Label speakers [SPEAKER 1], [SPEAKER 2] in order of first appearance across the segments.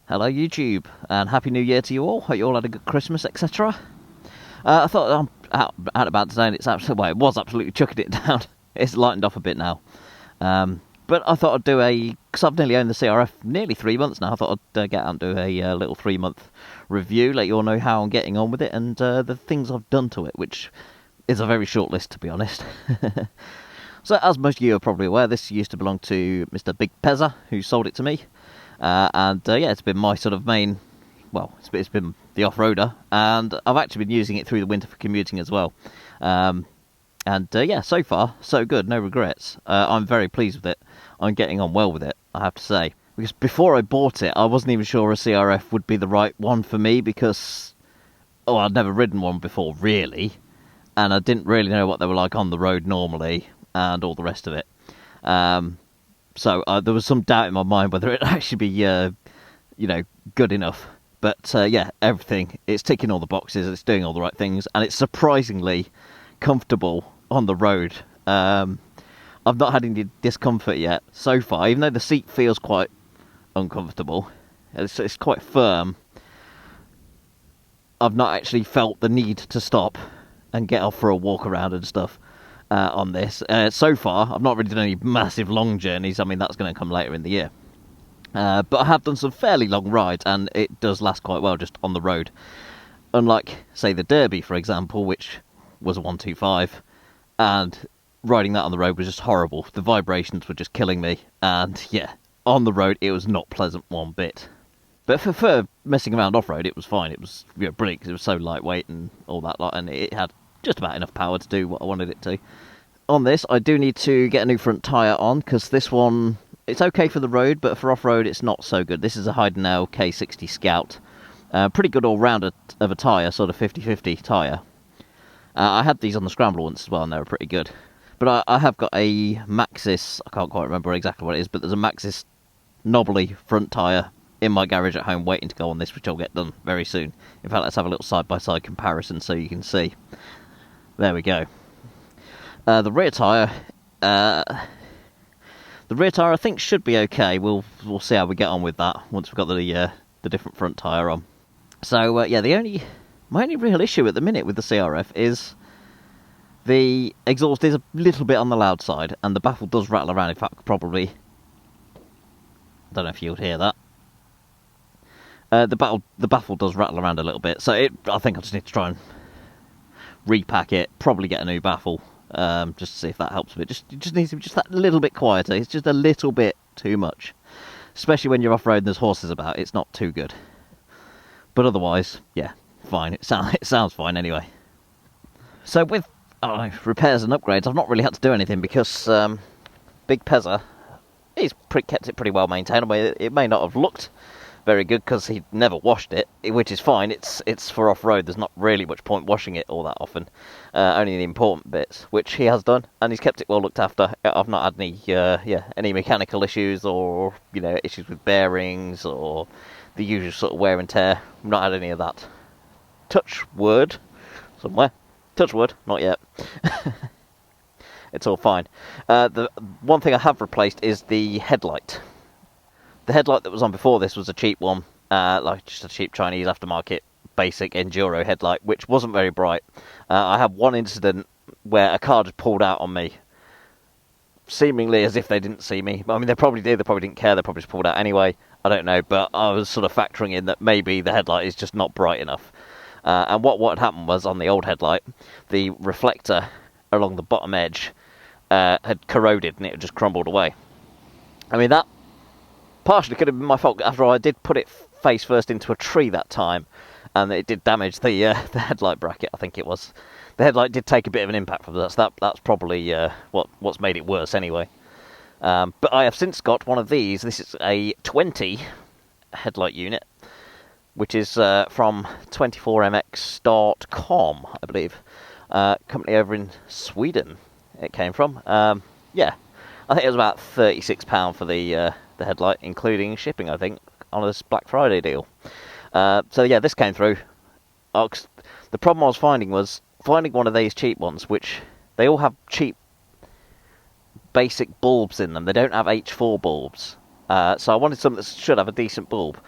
[SPEAKER 1] Hello YouTube, and Happy New Year to you all. Hope you all had a good Christmas, etc. I thought I'm out about today, and it's absolutely, well, it was absolutely chucking it down. It's lightened off a bit now. But I thought I'd do because I've nearly owned the CRF nearly 3 months now. I thought I'd get out and do a little 3-month review, let you all know how I'm getting on with it, and the things I've done to it, which is a very short list, to be honest. So, as most of you are probably aware, this used to belong to Mr. Big Pezza, who sold it to me. Yeah, it's been my sort of main, well, it's been the off-roader, and I've actually been using it through the winter for commuting as well. Yeah, so far, so good, no regrets. I'm very pleased with it. I'm getting on well with it, I have to say. Because before I bought it, I wasn't even sure a CRF would be the right one for me because, I'd never ridden one before, really. And I didn't really know what they were like on the road normally, and all the rest of it. So there was some doubt in my mind whether it'd actually be, good enough. But yeah, everything, it's ticking all the boxes, it's doing all the right things, and it's surprisingly comfortable on the road. I've not had any discomfort yet so far, even though the seat feels quite uncomfortable. It's quite firm. I've not actually felt the need to stop and get off for a walk around and stuff on this. So far, I've not really done any massive long journeys. I mean, that's going to come later in the year. But I have done some fairly long rides, and it does last quite well just on the road. Unlike, say, the Derby, for example, which was a 125, and riding that on the road was just horrible. The vibrations were just killing me, and yeah, on the road it was not pleasant one bit. But for messing around off-road, it was fine. It was brilliant because it was so lightweight and all that lot, and it had just about enough power to do what I wanted it to. On this, I do need to get a new front tyre on, because this one, it's okay for the road, but for off-road it's not so good. This is a Heidenau K60 Scout. Pretty good all-round of a tyre, sort of 50-50 tyre. I had these on the Scrambler once as well, and they were pretty good. But I have got a Maxxis, I can't quite remember exactly what it is, but there's a Maxxis knobbly front tyre in my garage at home waiting to go on this, which I'll get done very soon. In fact, let's have a little side-by-side comparison so you can see. There we go. The rear tyre, I think should be okay. We'll see how we get on with that once we've got the different front tyre on. So yeah, my only real issue at the minute with the CRF is the exhaust is a little bit on the loud side, and the baffle does rattle around. In fact, probably, I don't know if you'll hear that. The baffle does rattle around a little bit, so I think I just need to try and repack it, probably get a new baffle, just to see if that helps a bit. It just needs to be just that little bit quieter. It's just a little bit too much, especially when you're off-road and there's horses about. It's not too good, but otherwise, yeah, fine. It sounds fine anyway. So with repairs and upgrades, I've not really had to do anything because Big Pezza, he's kept it pretty well maintained. I mean, it may not have looked very good because he never washed it, which is fine. It's for off-road. There's not really much point washing it all that often. Only the important bits, which he has done, and he's kept it well looked after. I've not had any mechanical issues or issues with bearings or the usual sort of wear and tear. I've not had any of that. Touch wood somewhere. Touch wood, not yet. It's all fine. The one thing I have replaced is the headlight. The headlight that was on before this was a cheap one, like just a cheap Chinese aftermarket basic enduro headlight, which wasn't very bright. I had one incident where a car just pulled out on me, seemingly as if they didn't see me. I mean, they probably did, they probably didn't care, they probably just pulled out anyway. I don't know, but I was sort of factoring in that maybe the headlight is just not bright enough. And what had happened was, on the old headlight, the reflector along the bottom edge had corroded and it had just crumbled away. I mean, that partially could have been my fault. After all, I did put it face first into a tree that time, and it did damage the headlight bracket, I think it was. The headlight did take a bit of an impact from that, so that's probably what's made it worse anyway. But I have since got one of these. This is a 20 headlight unit, which is from 24mx.com, I believe. Company over in Sweden it came from. Yeah, I think it was about £36 for the headlight, including shipping, I think, on this Black Friday deal. So yeah, this came through. The problem I was finding was finding one of these cheap ones, which they all have cheap basic bulbs in them. They don't have H4 bulbs. So I wanted something that should have a decent bulb.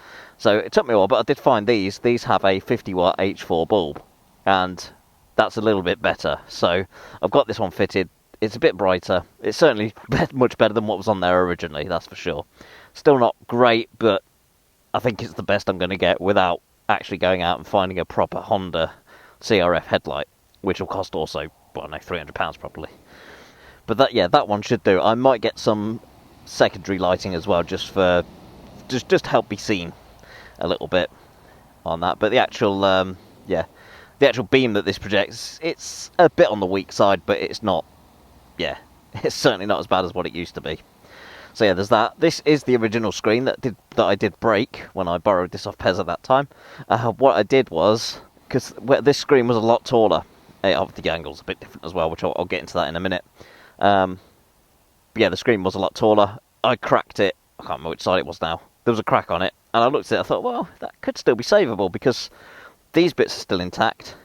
[SPEAKER 1] So it took me a while, but I did find these have a 50 watt H4 bulb, and that's a little bit better. So I've got this one fitted. It's a bit brighter. It's certainly much better than what was on there originally, that's for sure. Still not great, but I think it's the best I'm going to get without actually going out and finding a proper Honda CRF headlight, which will cost also, well, I don't know, £300 probably. But that one should do. I might get some secondary lighting as well, just help be seen a little bit on that. But the actual the actual beam that this projects, it's a bit on the weak side, but it's not, it's certainly not as bad as what it used to be. So yeah, there's that. This is the original screen that I did break when I borrowed this off Pez at that time. What I did was, because this screen was a lot taller, obviously the angle's a bit different as well, which I'll get into that in a minute. But yeah, the screen was a lot taller. I cracked it. I can't remember which side it was now. There was a crack on it, and I looked at it, I thought, well, that could still be savable, because these bits are still intact.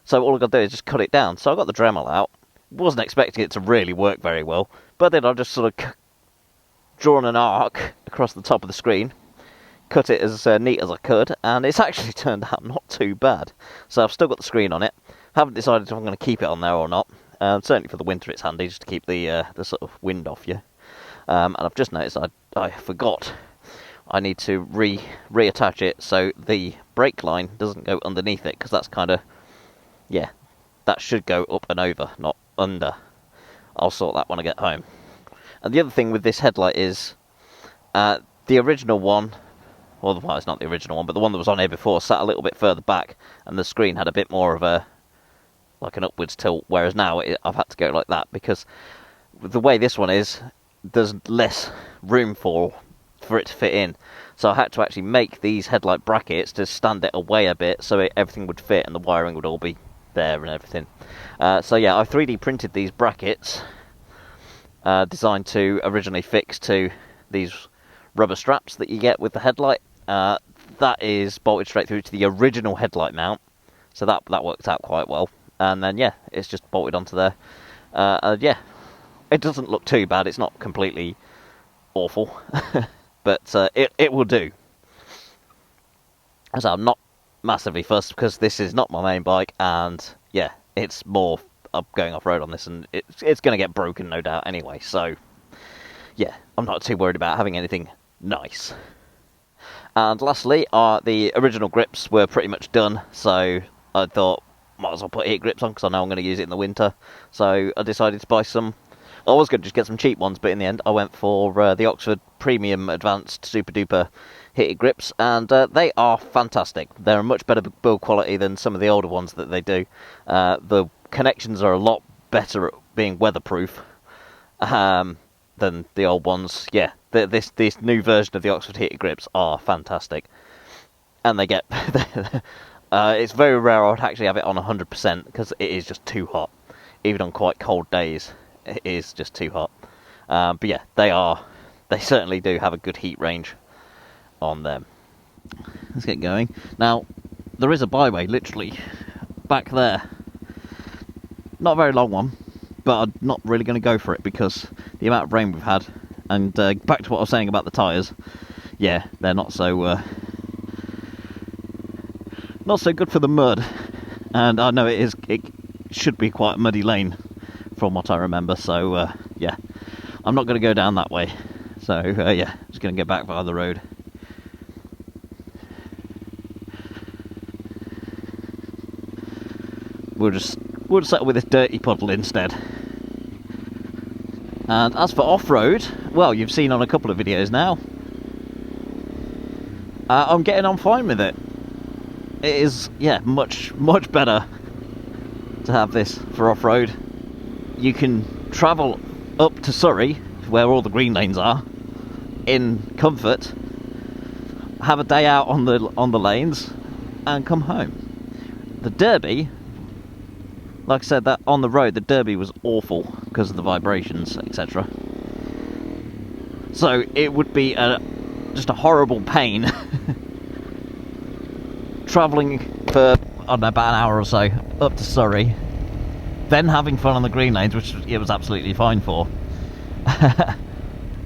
[SPEAKER 1] So all I've got to do is just cut it down. So I got the Dremel out. Wasn't expecting it to really work very well, but then I just sort of drawn an arc across the top of the screen, cut it as neat as I could, and it's actually turned out not too bad. So I've still got the screen on it. Haven't decided if I'm going to keep it on there or not. Certainly for the winter it's handy just to keep the sort of wind off you. And I've just noticed I forgot I need to reattach it so the brake line doesn't go underneath it, because that's kind of, that should go up and over, not under. I'll sort that when I get home. And the other thing with this headlight is, the original one, well, it's not the original one, but the one that was on here before sat a little bit further back, and the screen had a bit more of like an upwards tilt, whereas now I've had to go like that, because the way this one is, there's less room for it to fit in. So I had to actually make these headlight brackets to stand it away a bit, so everything would fit and the wiring would all be there and everything. So yeah, I 3D printed these brackets, designed to originally fix to these rubber straps that you get with the headlight. That is bolted straight through to the original headlight mount, so that worked out quite well. And then it's just bolted onto there. It doesn't look too bad. It's not completely awful, but it will do. So I'm not massively fussed, because this is not my main bike, and it's more going off-road on this, and it's going to get broken no doubt anyway, so I'm not too worried about having anything nice. And lastly, the original grips were pretty much done, so I thought might as well put heat grips on, because I know I'm going to use it in the winter. So I decided to buy some. I was going to just get some cheap ones, but in the end I went for the Oxford Premium Advanced Super Duper heated grips, and they are fantastic. They're a much better build quality than some of the older ones that they do. The connections are a lot better at being weatherproof than the old ones. This new version of the Oxford heated grips are fantastic, and they get it's very rare I would actually have it on 100%, because it is just too hot. Even on quite cold days, it is just too hot. But they certainly do have a good heat range on them. Let's get going. Now, there is a byway literally back there. Not a very long one, but I'm not really going to go for it, because the amount of rain we've had. And back to what I was saying about the tyres, they're not so good for the mud. And I know it should be quite a muddy lane from what I remember, so I'm not going to go down that way. So just going to get back via the road. We'll just settle with this dirty puddle instead. And as for off-road, well, you've seen on a couple of videos now, I'm getting on fine with it. It is, much better to have this for off-road. You can travel up to Surrey, where all the green lanes are, in comfort, have a day out on the lanes, and come home. The Derby, like I said, that on the road, the Derby was awful because of the vibrations, etc. So it would be just a horrible pain travelling for, I don't know, about an hour or so up to Surrey, then having fun on the green lanes, which it was absolutely fine for,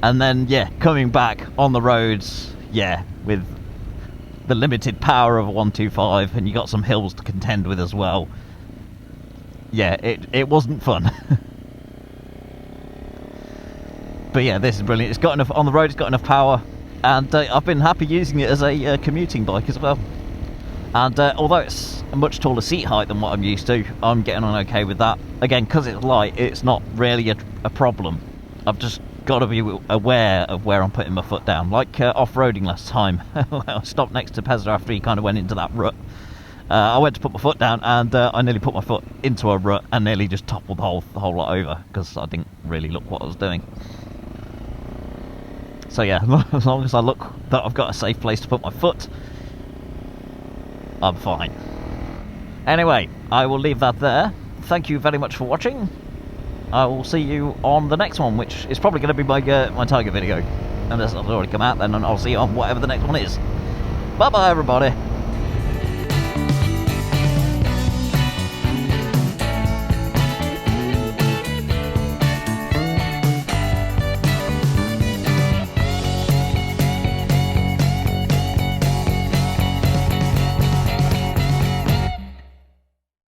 [SPEAKER 1] and then coming back on the roads with the limited power of a 125, and you got some hills to contend with as well. Yeah, it wasn't fun. But yeah, this is brilliant. It's got enough on the road. It's got enough power, and I've been happy using it as a commuting bike as well. And although it's a much taller seat height than what I'm used to, I'm getting on okay with that. Again, because it's light, it's not really a problem. I've just got to be aware of where I'm putting my foot down. Like off-roading last time, I stopped next to Pezza after he kind of went into that rut. I went to put my foot down, and I nearly put my foot into a rut and nearly just toppled the whole lot over because I didn't really look what I was doing. So yeah, as long as I look that I've got a safe place to put my foot, I'm fine. Anyway, I will leave that there. Thank you very much for watching. I will see you on the next one, which is probably going to be my Tiger video. Unless it's already come out, then I'll see you on whatever the next one is. Bye bye everybody.